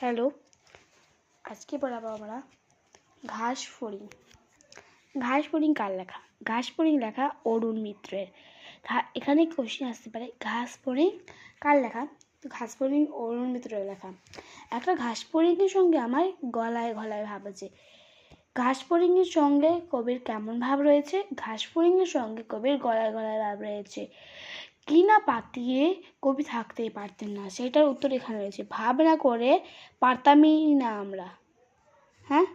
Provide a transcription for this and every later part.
Hello, আজকে পড়াবো আমরা ঘাস ফড়িং। ঘাস ফড়িং কার লেখা? ঘাস ফড়িং লেখা অরুণ মিত্রের। এখানে কোশ্চেন আসতে পারে ঘাস ফড়িং কার লেখা? তো ঘাস ফড়িং অরুণ মিত্রের লেখা। একটা ঘাস ফড়িংয়ের সঙ্গে আমার গলায় গলায় ভাব আছে। ঘাস ফড়িংয়ের সঙ্গে কবির কেমন ভাব রয়েছে? ঘাস ফড়িংয়ের সঙ্গে কবির গলায় গলায় ভাব রয়েছে। কি না পাতিয়ে কবি থাকতেই পারতেন না, সেটার উত্তর এখানে রয়েছে। ভাবনা করে পারতামই না আমরা। হ্যাঁ,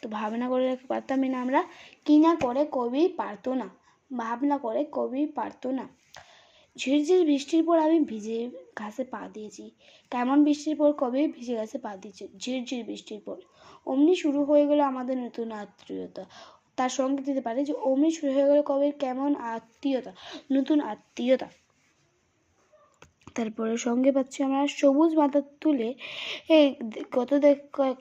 তো ভাবনা করে পারতামই না আমরা। কি না করে কবি পারতো না, ভাবনা করে কবি পারতো না। ঝিরঝির বৃষ্টির পর আমি ভিজে ঘাসে পা দিয়েছি। কেমন বৃষ্টির পর কবি ভিজে ঘাসে পা দিয়েছে? ঝিরঝির বৃষ্টির পর। অমনি শুরু হয়ে গেল আমাদের নতুন আত্মীয়তা। তার সঙ্গে দিতে পারে যে অমনি শুরু হয়ে গেল কবির কেমন আত্মীয়তা, নতুন আত্মীয়তা। তারপরে সঙ্গে পাচ্ছি আমরা সবুজ মাথা তুলে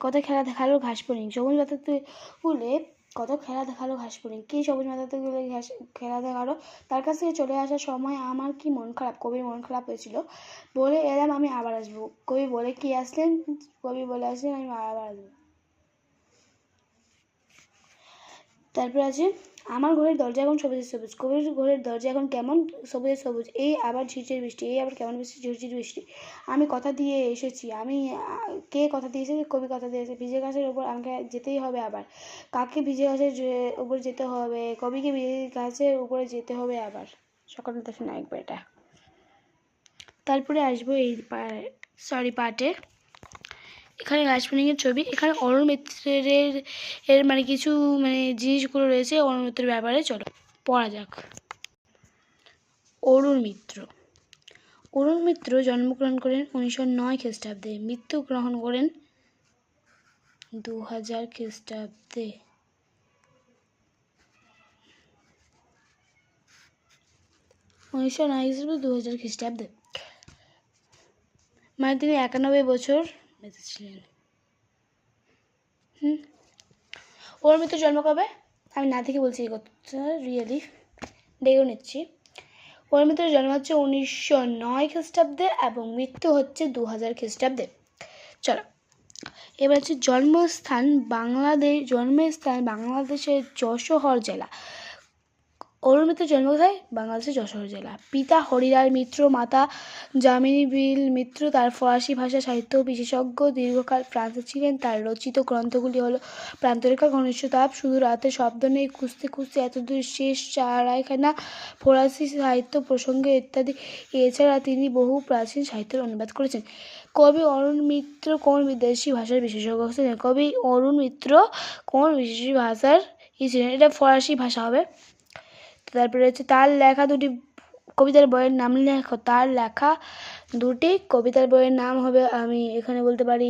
কত খেলা দেখালো ঘাস ফড়িং। সবুজ মাথা তুলে কত খেলা দেখালো ঘাস ফড়িং। কি সবুজ মাথা তুলে খেলা দেখালো? তার কাছ থেকে চলে আসার সময় আমার কি মন খারাপ, কবির মন খারাপ হয়েছিল। বলে এলাম আমি আবার আসবো। কবি বলে কি আসলেন? কবি বলে আসলেন আমি আবার আসবো। তারপর আছে আমার ঘরের দরজা এখন সবুজে সবুজ। কবির ঘরের দরজা এখন কেমন? সবুজে সবুজ। এই আবার ঝিরঝির বৃষ্টি, এই আবার কেমন বৃষ্টি? ঝিরঝির বৃষ্টি। আমি কথা দিয়ে এসেছি। আমি কে কথা দিয়ে এসেছে? কবি কথা দিয়ে এসেছে। ভিজে ঘাসের ওপর আমাকে যেতেই হবে আবার। কাকে ভিজে ঘাসের উপর যেতে হবে? কবিকে ভিজে ঘাসের উপরে যেতে হবে আবার। সকালে দেখে না একবার এটা। তারপরে আসবো এই পার্টে। এখানে ঘাস ফড়িংয়ের ছবি। এখানে অরুণ মিত্রের মানে কিছু জিনিসগুলো রয়েছে অরুণ মিত্রের ব্যাপারে। চলো পড়া যাক। অরুণ মিত্র। অরুণ মিত্র জন্মগ্রহণ করেন 1909 খ্রিস্টাব্দে, মৃত্যুগ্রহণ করেন 2000 খ্রিস্টাব্দে। খ্রিস্টাব্দে মানে তিনি 91 বছর বেঁচে ছিলেন। অরুণ মিত্র জন্ম কবে? আমি না থেকে বলছি এই কথা, রিয়েলি দেখে নিচ্ছি। অরুণ মিত্রের জন্ম হচ্ছে 1909 খ্রিস্টাব্দে এবং মৃত্যু হচ্ছে 2000 খ্রিস্টাব্দে। চলো এবার হচ্ছে জন্মস্থান বাংলাদেশের যশোর জেলা। অরুণ মিত্রের জন্ম কোথায়? বাংলাদেশের যশোর জেলা। পিতা হরিলাল মিত্র, মাতা যামিনী বিল মিত্র। তার ফরাসি ভাষা সাহিত্য বিশেষজ্ঞ, দীর্ঘকাল ফ্রান্সে ছিলেন। তার রচিত গ্রন্থগুলি হলো প্রান্তরেখা, ঘনিষ্ঠ তাপ, শুধু রাতে শব্দ নেই, খুঁজতে খুঁজতে এতদূর শেষ, চারাইখানা, ফরাসি সাহিত্য প্রসঙ্গে ইত্যাদি। এছাড়া তিনি বহু প্রাচীন সাহিত্যের অনুবাদ করেছেন। কবি অরুণ মিত্র কোন বিদেশি ভাষার বিশেষজ্ঞ ছিলেন? কবি অরুণ মিত্র কোন বিদেশি ভাষার ছিলেন? এটা ফরাসি ভাষা হবে। তারপরে হচ্ছে তার লেখা দুটি কবিতার বইয়ের নাম লেখো। তার লেখা দুটি কবিতার বইয়ের নাম হবে, আমি এখানে বলতে পারি,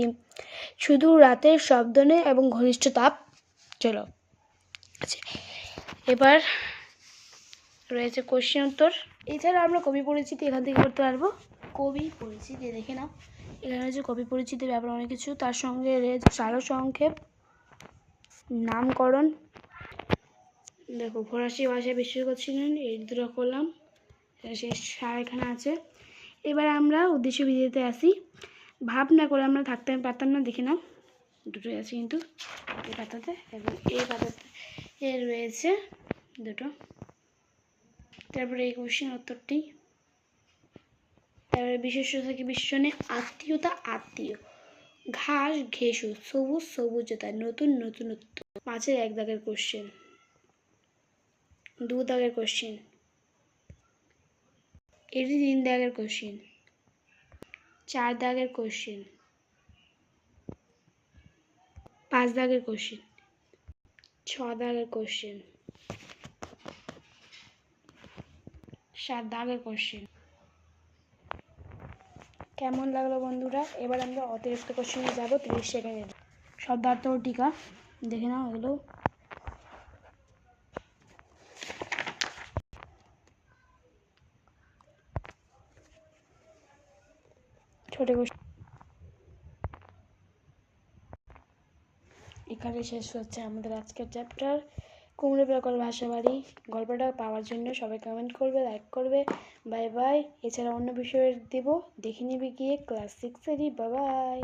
শুধু রাতের শব্দ নেই এবং ঘনিষ্ঠ তাপ। চলো আচ্ছা, এবার রয়েছে কোশ্চেন উত্তর। এছাড়া আমরা কবি পরিচিতি এখান থেকে করতে পারবো। কবি পরিচিতি দেখে নাও। এখানে রয়েছে কবি পরিচিতির ব্যাপারে অনেক কিছু, তার সঙ্গে রয়েছে সারসংক্ষেপ, নামকরণ। দেখো ফরাসি ভাষায় বিশেষজ্ঞ ছিলেন, এই দুটো করলাম, শেষ এখানে আছে। এবার আমরা উদ্দেশ্য বিধিতে আসি। ভাব না করে আমরা থাকতে পারতাম না, দেখে নাও দুটোই আছে কিন্তু এই পাতাতে এবং এই পাতাতে এর রয়েছে দুটো। তারপরে এই কোশ্চেন উত্তরটি। তারপরে বিশেষ্য থেকে বিশেষণে আত্মীয়তা, আত্মীয়, ঘাস ঘেঁষু, সবুজ সবুজতা, নতুন নতুনত্ব। 5-এর 1 দাগের কোশ্চেন, 2 দাগের কোশ্চেন, এটি 3 দাগের কোশ্চেন, 4 দাগের কোশ্চেন, 5 দাগের কোশ্চেন, 6 দাগের কোশ্চেন, 7 দাগের কোশ্চেন। কেমন লাগলো বন্ধুরা? এবার আমরা অতিরিক্ত কোশ্চেনে যাব 30 সেকেন্ডে। শব্দার্থ ও টিকা দেখে নাও এগুলো। ছোট কোশ্চেন। এখানে শেষ হচ্ছে আমাদের আজকের চ্যাপ্টার কুমড়ো প্রকল্প ভাষাবাড়ি। গল্পটা পাওয়ার জন্য সবাই কমেন্ট করবে, লাইক করবে। Bye bye. এছাড়া অন্য বিষয়ের দেব, দেখে নিবি গিয়ে ক্লাস 6-এরই। Bye bye.